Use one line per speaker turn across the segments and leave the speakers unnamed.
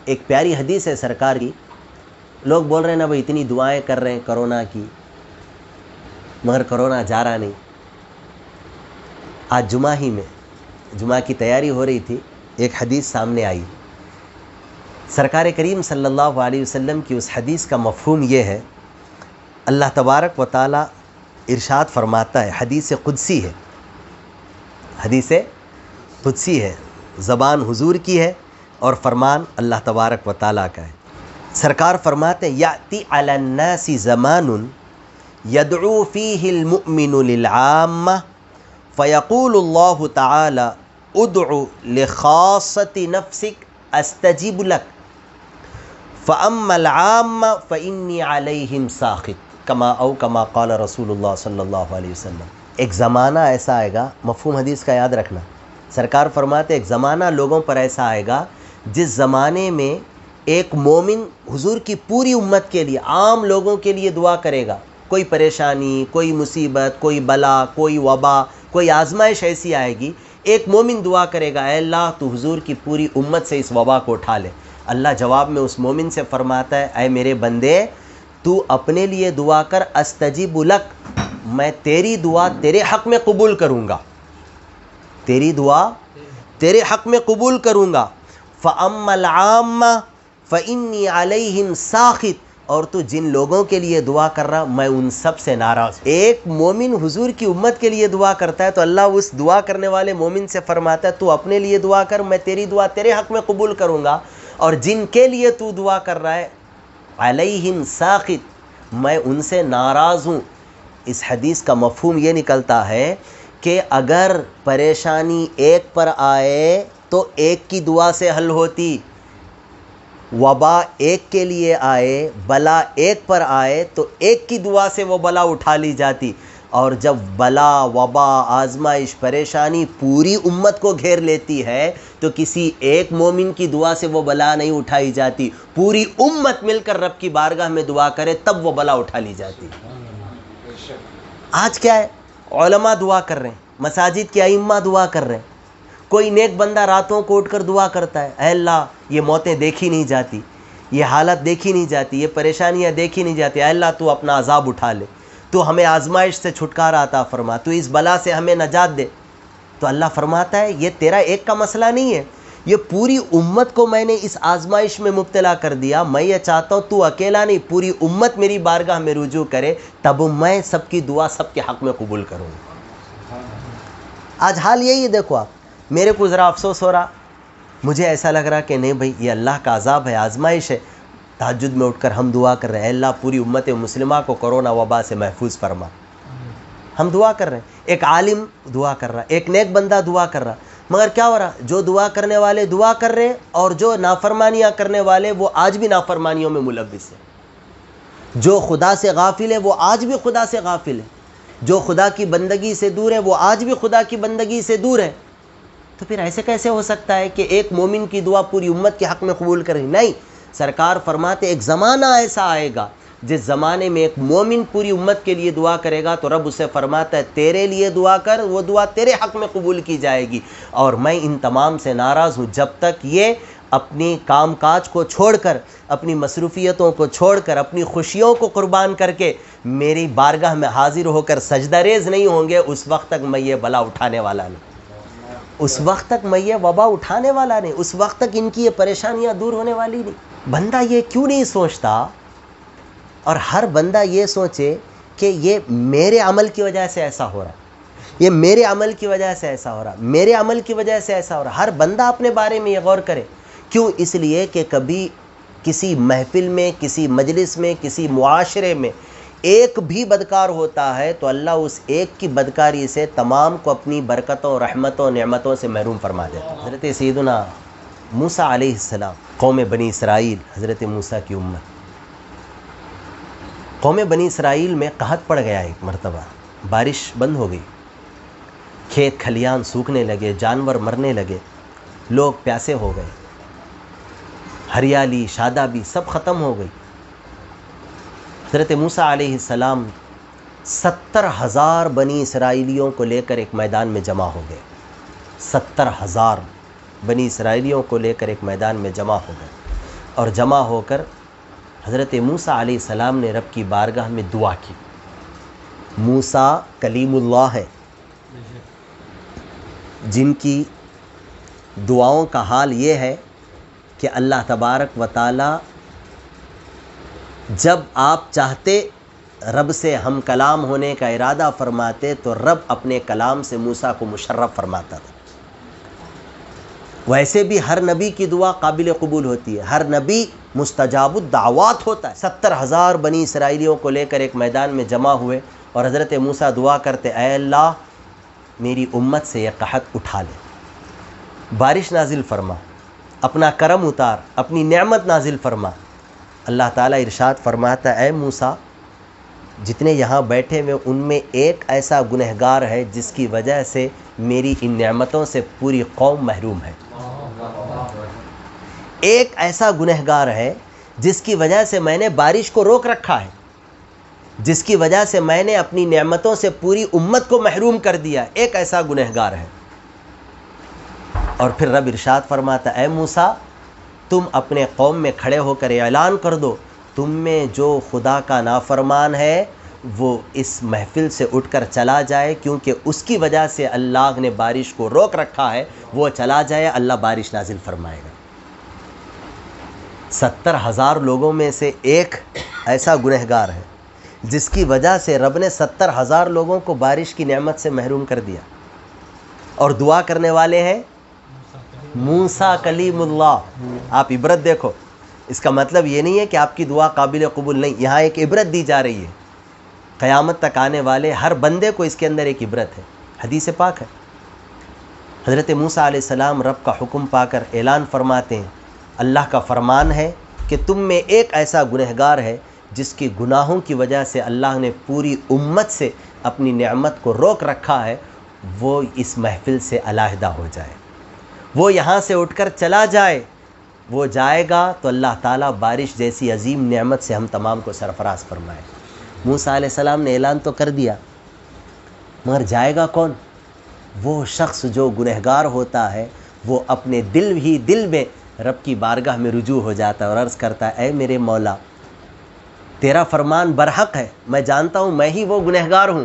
ایک پیاری حدیث ہے سرکار کی. لوگ بول رہے ہیں نا بھائی اتنی دعائیں کر رہے ہیں کرونا کی مگر کرونا جا رہا نہیں. آج جمعہ ہی میں جمعہ کی تیاری ہو رہی تھی، ایک حدیث سامنے آئی. سرکار کریم صلی اللہ علیہ وسلم کی اس حدیث کا مفہوم یہ ہے، اللہ تبارک و تعالی ارشاد فرماتا ہے، حدیث قدسی ہے، حدیث قدسی ہے، زبان حضور کی ہے اور فرمان اللہ تبارک و تعالیٰ کا ہے. سرکار فرماتے ہیں یأتی علی الناس زمان یدعو فیہ المؤمن للعامہ فیقول اللہ تعالی ادعو لخاصۃ نفسک استجب لک فاما العامہ فانی علیہم ساخط کما قال رسول اللہ صلی اللہ علیہ وسلم. ایک زمانہ ایسا آئے گا، مفہوم حدیث کا یاد رکھنا. سرکار فرماتے ایک زمانہ لوگوں پر ایسا آئے گا جس زمانے میں ایک مومن حضور کی پوری امت کے لیے، عام لوگوں کے لیے دعا کرے گا. کوئی پریشانی، کوئی مصیبت، کوئی بلا، کوئی وبا، کوئی آزمائش ایسی آئے گی، ایک مومن دعا کرے گا اے اللہ تو حضور کی پوری امت سے اس وبا کو اٹھا لے. اللہ جواب میں اس مومن سے فرماتا ہے اے میرے بندے تو اپنے لیے دعا کر، استجیب لک، میں تیری دعا تیرے حق میں قبول کروں گا، تیری دعا تیرے حق میں قبول کروں گا. فَأَمَّا الْعَامَّةُ فَإِنِّي عَلَيْهِمْ سَاخِطٌ، اور تو جن لوگوں کے لیے دعا کر رہا میں ان سب سے ناراض. ایک مومن حضور کی امت کے لیے دعا کرتا ہے تو اللہ اس دعا کرنے والے مومن سے فرماتا ہے تو اپنے لیے دعا کر، میں تیری دعا تیرے حق میں قبول کروں گا، اور جن کے لیے تو دعا کر رہا ہے علیہم ساخط، میں ان سے ناراض ہوں. اس حدیث کا مفہوم یہ نکلتا ہے کہ اگر پریشانی ایک پر آئے تو ایک کی دعا سے حل ہوتی، وبا ایک کے لیے آئے، بلا ایک پر آئے تو ایک کی دعا سے وہ بلا اٹھا لی جاتی. اور جب بلا، وبا، آزمائش، پریشانی پوری امت کو گھیر لیتی ہے تو کسی ایک مومن کی دعا سے وہ بلا نہیں اٹھائی جاتی، پوری امت مل کر رب کی بارگاہ میں دعا کرے تب وہ بلا اٹھا لی جاتی. آج کیا ہے، علماء دعا کر رہے ہیں، مساجد کے ائمہ دعا کر رہے ہیں، کوئی نیک بندہ راتوں کو اٹھ کر دعا کرتا ہے اے اللہ یہ موتیں دیکھی نہیں جاتی، یہ حالت دیکھی نہیں جاتی، یہ پریشانیاں دیکھی نہیں جاتی، اے اللہ تو اپنا عذاب اٹھا لے، تو ہمیں آزمائش سے چھٹکارا عطا فرما، تو اس بلا سے ہمیں نجات دے. تو اللہ فرماتا ہے یہ تیرا ایک کا مسئلہ نہیں ہے، یہ پوری امت کو میں نے اس آزمائش میں مبتلا کر دیا. میں یہ چاہتا ہوں تو اکیلا نہیں، پوری امت میری بارگاہ میں رجوع کرے تب میں سب کی دعا سب کے حق میں قبول کروں. آج حال یہی ہے. دیکھو آپ، میرے کو ذرا افسوس ہو رہا، مجھے ایسا لگ رہا کہ نہیں بھائی یہ اللہ کا عذاب ہے، آزمائش ہے. تہجد میں اٹھ کر ہم دعا کر رہے ہیں اے اللہ پوری امت مسلمہ کو کرونا وبا سے محفوظ فرما. ہم دعا کر رہے ہیں، ایک عالم دعا کر رہا، ایک نیک بندہ دعا کر رہا، مگر کیا ہو رہا، جو دعا کرنے والے دعا کر رہے ہیں اور جو نافرمانیاں کرنے والے وہ آج بھی نافرمانیوں میں ملوث ہیں. جو خدا سے غافل ہے وہ آج بھی خدا سے غافل ہے، جو خدا کی بندگی سے دور ہے وہ آج بھی خدا کی بندگی سے دور ہے. تو پھر ایسے کیسے ہو سکتا ہے کہ ایک مومن کی دعا پوری امت کے حق میں قبول کرے؟ نہیں، سرکار فرماتے ایک زمانہ ایسا آئے گا جس زمانے میں ایک مومن پوری امت کے لیے دعا کرے گا تو رب اسے فرماتا ہے تیرے لیے دعا کر، وہ دعا تیرے حق میں قبول کی جائے گی. اور میں ان تمام سے ناراض ہوں جب تک یہ اپنی کام کاج کو چھوڑ کر، اپنی مصروفیتوں کو چھوڑ کر، اپنی خوشیوں کو قربان کر کے میری بارگاہ میں حاضر ہو کر سجدہ ریز نہیں ہوں گے، اس وقت تک میں یہ بلا اٹھانے والا نہیں، اس وقت تک میں یہ وبا اٹھانے والا نہیں، اس وقت تک ان کی یہ پریشانیاں دور ہونے والی نہیں. بندہ یہ کیوں نہیں سوچتا، اور ہر بندہ یہ سوچے کہ یہ میرے عمل کی وجہ سے ایسا ہو رہا ہے، یہ میرے عمل کی وجہ سے ایسا ہو رہا، میرے عمل کی وجہ سے ایسا ہو رہا. ہر بندہ اپنے بارے میں یہ غور کرے. کیوں؟ اس لیے کہ کبھی کسی محفل میں، کسی مجلس میں، کسی معاشرے میں ایک بھی بدکار ہوتا ہے تو اللہ اس ایک کی بدکاری سے تمام کو اپنی برکتوں، رحمتوں، نعمتوں سے محروم فرما دیتا. حضرت سیدنا موسیٰ علیہ السلام، قوم بنی اسرائیل، حضرت موسیٰ کی امت، قوم بنی اسرائیل میں قحط پڑ گیا. ایک مرتبہ بارش بند ہو گئی، کھیت کھلیان سوکھنے لگے، جانور مرنے لگے، لوگ پیاسے ہو گئے، ہریالی، شادابی سب ختم ہو گئی. حضرت موسیٰ علیہ السلام 70,000 بنی اسرائیلیوں کو لے کر ایک میدان میں جمع ہو گئے. 70,000 بنی اسرائیلیوں کو لے کر ایک میدان میں جمع ہو گئے. اور جمع ہو کر حضرت موسیٰ علیہ السلام نے رب کی بارگاہ میں دعا کی. موسیٰ کلیم اللہ ہے جن کی دعاؤں کا حال یہ ہے کہ اللہ تبارک و تعالی جب آپ چاہتے رب سے ہم کلام ہونے کا ارادہ فرماتے تو رب اپنے کلام سے موسیٰ کو مشرف فرماتا تھا. ویسے بھی ہر نبی کی دعا قابل قبول ہوتی ہے، ہر نبی مستجاب الدعوات ہوتا ہے. 70,000 بنی اسرائیلیوں کو لے کر ایک میدان میں جمع ہوئے اور حضرت موسیٰ دعا کرتے، اے اللہ میری امت سے یہ قحط اٹھا لے، بارش نازل فرما، اپنا کرم اتار، اپنی نعمت نازل فرما. اللہ تعالیٰ ارشاد فرماتا اے موسیٰ جتنے یہاں بیٹھے ہوئے ان میں ایک ایسا گنہگار ہے جس کی وجہ سے میری ان نعمتوں سے پوری قوم محروم ہے. ایک ایسا گنہگار ہے جس کی وجہ سے میں نے بارش کو روک رکھا ہے، جس کی وجہ سے میں نے اپنی نعمتوں سے پوری امت کو محروم کر دیا. ایک ایسا گنہگار ہے. اور پھر رب ارشاد فرماتا اے موسیٰ تم اپنے قوم میں کھڑے ہو کر اعلان کر دو تم میں جو خدا کا نافرمان ہے وہ اس محفل سے اٹھ کر چلا جائے، کیونکہ اس کی وجہ سے اللہ نے بارش کو روک رکھا ہے. وہ چلا جائے، اللہ بارش نازل فرمائے گا. 70,000 لوگوں میں سے ایک ایسا گنہگار ہے جس کی وجہ سے رب نے 70,000 لوگوں کو بارش کی نعمت سے محروم کر دیا. اور دعا کرنے والے ہیں موسیٰ کلیم اللہ. آپ عبرت دیکھو، اس کا مطلب یہ نہیں ہے کہ آپ کی دعا قابل قبول نہیں. یہاں ایک عبرت دی جا رہی ہے. قیامت تک آنے والے ہر بندے کو اس کے اندر ایک عبرت ہے. حدیث پاک ہے، حضرت موسیٰ علیہ السلام رب کا حکم پا کر اعلان فرماتے ہیں اللہ کا فرمان ہے کہ تم میں ایک ایسا گنہگار ہے جس کی گناہوں کی وجہ سے اللہ نے پوری امت سے اپنی نعمت کو روک رکھا ہے، وہ اس محفل سے علیحدہ ہو جائے، وہ یہاں سے اٹھ کر چلا جائے. وہ جائے گا تو اللہ تعالیٰ بارش جیسی عظیم نعمت سے ہم تمام کو سرفراز فرمائے. موسیٰ علیہ السلام نے اعلان تو کر دیا، مگر جائے گا کون؟ وہ شخص جو گنہگار ہوتا ہے، وہ اپنے دل میں رب کی بارگاہ میں رجوع ہو جاتا ہے اور عرض کرتا ہے اے میرے مولا تیرا فرمان برحق ہے، میں جانتا ہوں میں ہی وہ گنہگار ہوں،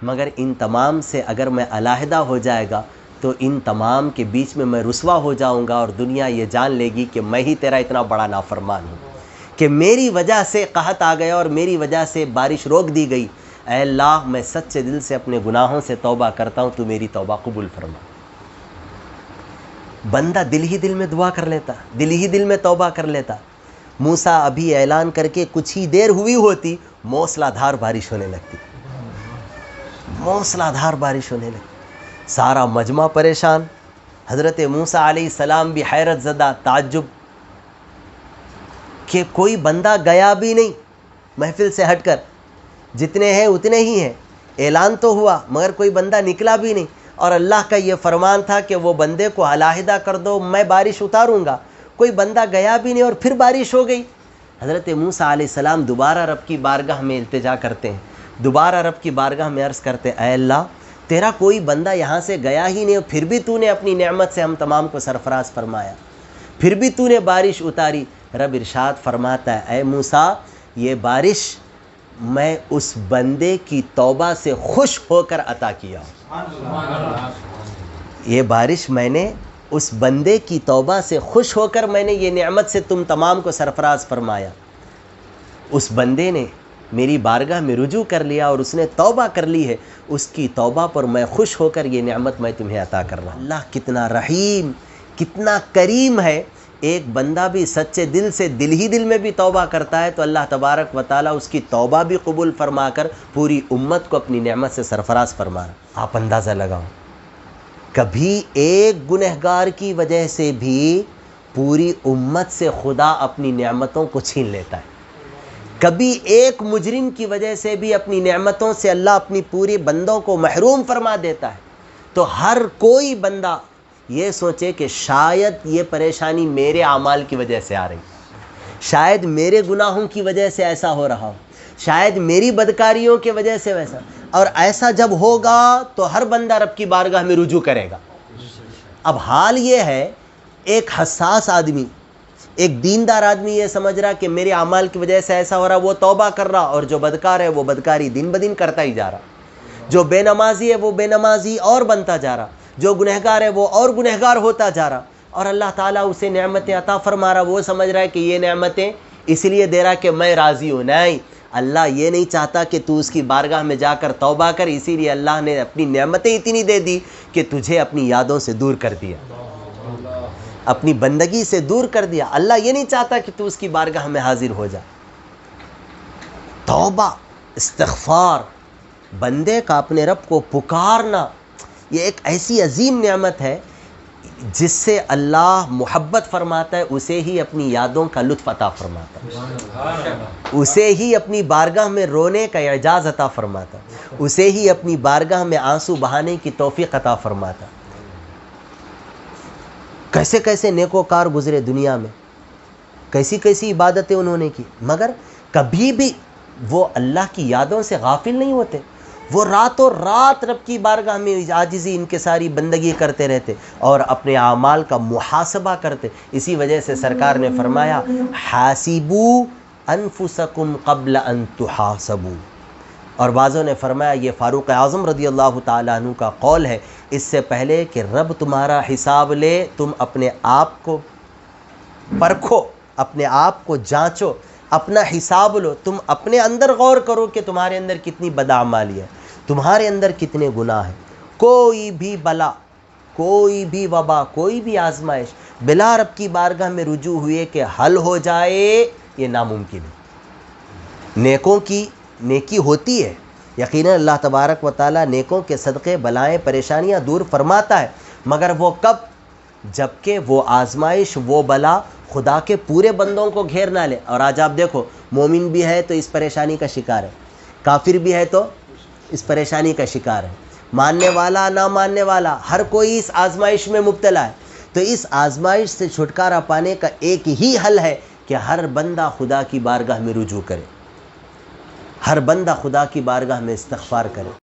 مگر ان تمام سے اگر میں علیحدہ ہو جائے گا تو ان تمام کے بیچ میں رسوا ہو جاؤں گا اور دنیا یہ جان لے گی کہ میں ہی تیرا اتنا بڑا نافرمان ہوں کہ میری وجہ سے قحط آ گیا اور میری وجہ سے بارش روک دی گئی. اے اللہ میں سچے دل سے اپنے گناہوں سے توبہ کرتا ہوں، تو میری توبہ قبول فرما. بندہ دل ہی دل میں دعا کر لیتا، دل ہی دل میں توبہ کر لیتا. موسیٰ ابھی اعلان کر کے کچھ ہی دیر ہوئی ہوتی، موسلا دھار بارش ہونے لگتی، موسلا دھار بارش ہونے لگتی. سارا مجمع پریشان، حضرت موسیٰ علیہ السلام بھی حیرت زدہ، تعجب کہ کوئی بندہ گیا بھی نہیں محفل سے ہٹ کر، جتنے ہیں اتنے ہی ہیں. اعلان تو ہوا مگر کوئی بندہ نکلا بھی نہیں، اور اللہ کا یہ فرمان تھا کہ وہ بندے کو علیحدہ کر دو، میں بارش اتاروں گا. کوئی بندہ گیا بھی نہیں اور پھر بارش ہو گئی. حضرت موسیٰ علیہ السلام دوبارہ رب کی بارگاہ میں التجا کرتے ہیں، دوبارہ رب کی بارگاہ میں عرض کرتے ہیں اے اللہ تیرا کوئی بندہ یہاں سے گیا ہی نہیں، پھر بھی تو نے اپنی نعمت سے ہم تمام کو سرفراز فرمایا، پھر بھی تو نے بارش اتاری. رب ارشاد فرماتا ہے اے موسیٰ یہ بارش میں اس بندے کی توبہ سے خوش ہو کر عطا کیا ہوں. یہ بارش میں نے اس بندے کی توبہ سے خوش ہو کر میں نے یہ نعمت سے تم تمام کو سرفراز فرمایا. اس بندے نے میری بارگاہ میں رجوع کر لیا اور اس نے توبہ کر لی ہے، اس کی توبہ پر میں خوش ہو کر یہ نعمت میں تمہیں عطا کر رہا ہوں. اللہ کتنا رحیم، کتنا کریم ہے. ایک بندہ بھی سچے دل سے دل ہی دل میں بھی توبہ کرتا ہے تو اللہ تبارک و تعالیٰ اس کی توبہ بھی قبول فرما کر پوری امت کو اپنی نعمت سے سرفراز فرما رہا. آپ اندازہ لگاؤ، کبھی ایک گنہگار کی وجہ سے بھی پوری امت سے خدا اپنی نعمتوں کو چھین لیتا ہے. کبھی ایک مجرم کی وجہ سے بھی اپنی نعمتوں سے اللہ اپنی پوری بندوں کو محروم فرما دیتا ہے. تو ہر کوئی بندہ یہ سوچے کہ شاید یہ پریشانی میرے اعمال کی وجہ سے آ رہی، شاید میرے گناہوں کی وجہ سے ایسا ہو رہا ہو، شاید میری بدکاریوں کی وجہ سے ویسا. اور ایسا جب ہوگا تو ہر بندہ رب کی بارگاہ میں رجوع کرے گا. اب حال یہ ہے ایک حساس آدمی، ایک دیندار آدمی یہ سمجھ رہا کہ میرے اعمال کی وجہ سے ایسا ہو رہا، وہ توبہ کر رہا، اور جو بدکار ہے وہ بدکاری دن بدن کرتا ہی جا رہا، جو بے نمازی ہے وہ بے نمازی اور بنتا جا رہا، جو گنہگار ہے وہ اور گنہگار ہوتا جا رہا، اور اللہ تعالیٰ اسے نعمتیں عطا فرما رہا، وہ سمجھ رہا ہے کہ یہ نعمتیں اس لیے دے رہا کہ میں راضی ہوں۔ نہیں، اللہ یہ نہیں چاہتا کہ تو اس کی بارگاہ میں جا کر توبہ کر، اسی لیے اللہ نے اپنی نعمتیں اتنی دے دی کہ تجھے اپنی یادوں سے دور کر دیا، اپنی بندگی سے دور کر دیا۔ اللہ یہ نہیں چاہتا کہ تو اس کی بارگاہ میں حاضر ہو جا۔ توبہ، استغفار، بندے کا اپنے رب کو پکارنا، یہ ایک ایسی عظیم نعمت ہے جس سے اللہ محبت فرماتا ہے، اسے ہی اپنی یادوں کا لطف عطا فرماتا ہے، اسے ہی اپنی بارگاہ میں رونے کا اعجاز عطا فرماتا ہے، اسے ہی اپنی بارگاہ میں آنسو بہانے کی توفیق عطا فرماتا ہے۔ کیسے کیسے نیکوکار گزرے دنیا میں، کیسی کیسی عبادتیں انہوں نے کی، مگر کبھی بھی وہ اللہ کی یادوں سے غافل نہیں ہوتے، وہ راتوں رات رب کی بارگاہ میں عاجزی انکساری بندگی کرتے رہتے اور اپنے اعمال کا محاسبہ کرتے۔ اسی وجہ سے سرکار نے فرمایا حاسبوا انفسکم قبل ان تحاسبوا، اور بعضوں نے فرمایا یہ فاروق اعظم رضی اللہ تعالیٰ عنہ کا قول ہے، اس سے پہلے کہ رب تمہارا حساب لے تم اپنے آپ کو پرکھو، اپنے آپ کو جانچو، اپنا حساب لو، تم اپنے اندر غور کرو کہ تمہارے اندر کتنی بدعمالی ہے، تمہارے اندر کتنے گناہ ہیں۔ کوئی بھی بلا، کوئی بھی وبا، کوئی بھی آزمائش بلا رب کی بارگاہ میں رجوع ہوئے کہ حل ہو جائے، یہ ناممکن ہے۔ نیکوں کی نیکی ہوتی ہے، یقیناً اللہ تبارک و تعالیٰ نیکوں کے صدقے بلائیں پریشانیاں دور فرماتا ہے، مگر وہ کب؟ جبکہ وہ آزمائش، وہ بلا خدا کے پورے بندوں کو گھیر نہ لے۔ اور آج آپ دیکھو، مومن بھی ہے تو اس پریشانی کا شکار ہے، کافر بھی ہے تو اس پریشانی کا شکار ہے، ماننے والا نہ ماننے والا ہر کوئی اس آزمائش میں مبتلا ہے۔ تو اس آزمائش سے چھٹکارا پانے کا ایک ہی حل ہے کہ ہر بندہ خدا کی بارگاہ میں رجوع کرے، ہر بندہ خدا کی بارگاہ میں استغفار کرے۔